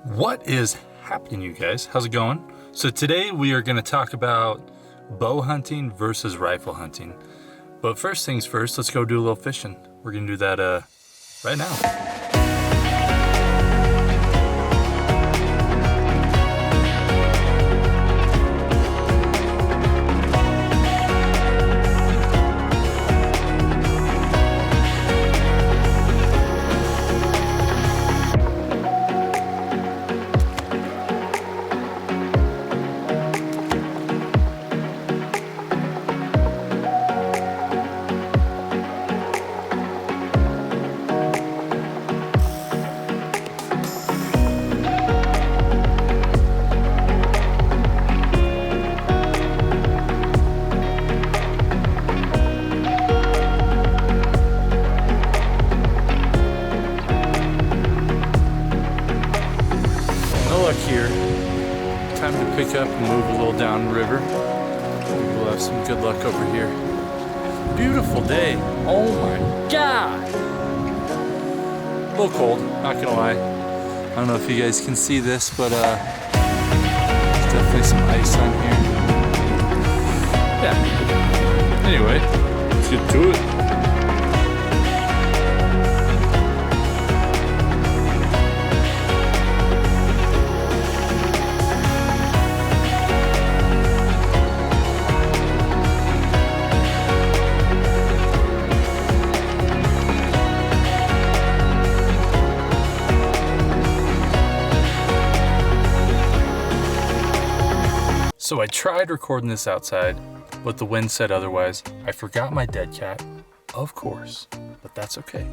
What is happening, you guys? How's it going? So today we are going to talk about bow hunting versus rifle hunting. But first things first, let's go do a little fishing. We're going to do that right now. Here, time to pick up and move a little downriver. We'll have some good luck over here. Beautiful day. Oh my God. A little cold, not gonna lie. I don't know if you guys can see this, but there's definitely some ice on here. Yeah. Anyway, let's get to it. So I tried recording this outside, but the wind said otherwise. I forgot my dead cat, of course, but that's okay.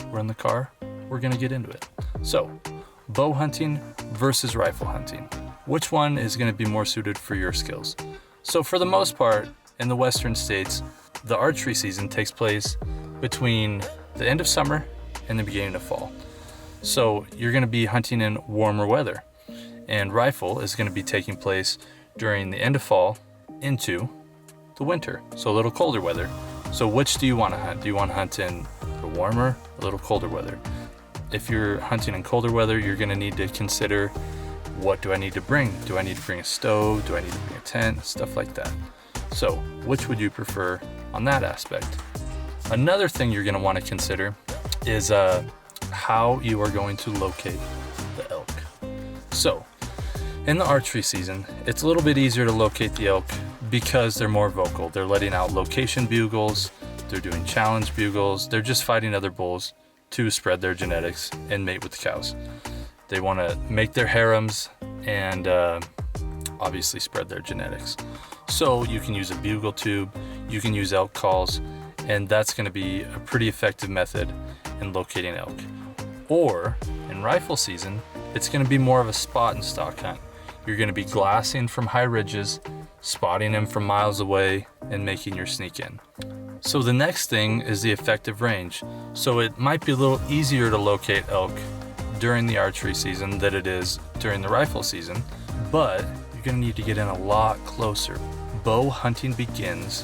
We're in the car, we're gonna get into it. So, bow hunting versus rifle hunting. Which one is gonna be more suited for your skills? So for the most part, in the western states, the archery season takes place between the end of summer and the beginning of fall. So you're gonna be hunting in warmer weather, and rifle is gonna be taking place during the end of fall into the winter, so a little colder weather. So which do you want to hunt? Do you want to hunt in the warmer, a little colder weather? If you're hunting in colder weather, you're going to need to consider, what do I need to bring? Do I need to bring a stove? Do I need to bring a tent? Stuff like that. So which would you prefer on that aspect? Another thing you're going to want to consider is how you are going to locate the elk. So in the archery season, it's a little bit easier to locate the elk because they're more vocal. They're letting out location bugles, they're doing challenge bugles, they're just fighting other bulls to spread their genetics and mate with the cows. They want to make their harems and obviously spread their genetics. So you can use a bugle tube, you can use elk calls, and that's going to be a pretty effective method in locating elk. Or in rifle season, it's going to be more of a spot and stalk hunt. You're going to be glassing from high ridges, spotting them from miles away, and making your sneak in. So the next thing is the effective range. So it might be a little easier to locate elk during the archery season than it is during the rifle season, but you're going to need to get in a lot closer. Bow hunting begins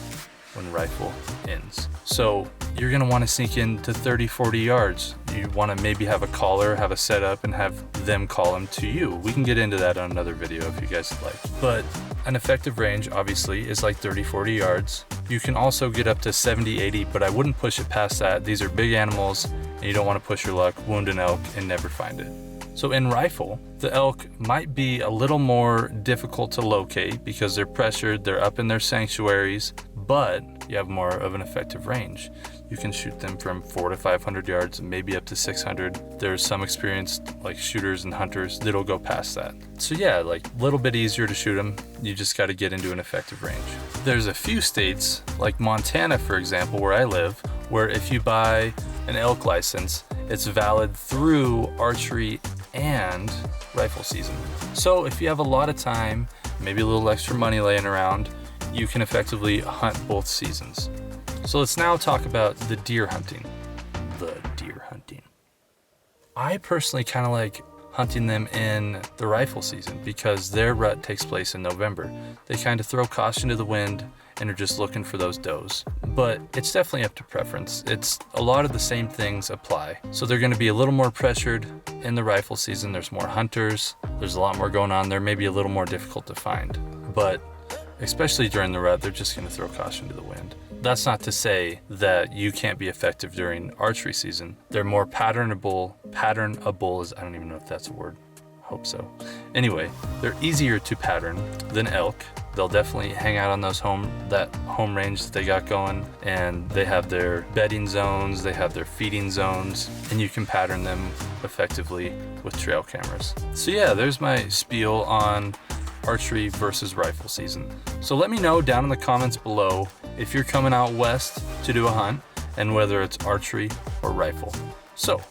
when rifle ends. So you're going to want to sneak in to 30, 40 yards. You want to maybe have a caller, have a setup, and have them call them to you. We can get into that on another video if you guys would like. But an effective range, obviously, is like 30, 40 yards. You can also get up to 70, 80, but I wouldn't push it past that. These are big animals, and you don't want to push your luck, wound an elk, and never find it. So in rifle, the elk might be a little more difficult to locate because they're pressured, they're up in their sanctuaries, but you have more of an effective range. You can shoot them from 400 to 500 yards, maybe up to 600. There's some experienced like shooters and hunters that'll go past that. So yeah, like a little bit easier to shoot them. You just got to get into an effective range. There's a few states like Montana, for example, where I live, where if you buy an elk license, it's valid through archery and rifle season. So if you have a lot of time, maybe a little extra money laying around, you can effectively hunt both seasons. So let's now talk about the deer hunting. I personally kind of like hunting them in the rifle season because their rut takes place in November. They kind of throw caution to the wind and are just looking for those does. But it's definitely up to preference. It's a lot of the same things apply. So they're gonna be a little more pressured in the rifle season. There's more hunters, there's a lot more going on there, maybe a little more difficult to find. But especially during the rut, they're just gonna throw caution to the wind. That's not to say that you can't be effective during archery season. They're more patternable is, I don't even know if that's a word, hope so. Anyway, they're easier to pattern than elk. They'll definitely hang out on that home range that they got going, and they have their bedding zones, they have their feeding zones, and you can pattern them effectively with trail cameras. So yeah, there's my spiel on archery versus rifle season. So let me know down in the comments below if you're coming out west to do a hunt and whether it's archery or rifle. So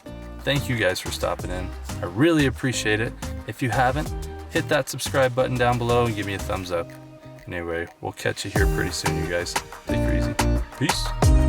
thank you guys for stopping in. I really appreciate it. If you haven't, hit that subscribe button down below and give me a thumbs up. Anyway, we'll catch you here pretty soon, you guys. Take her easy. Peace.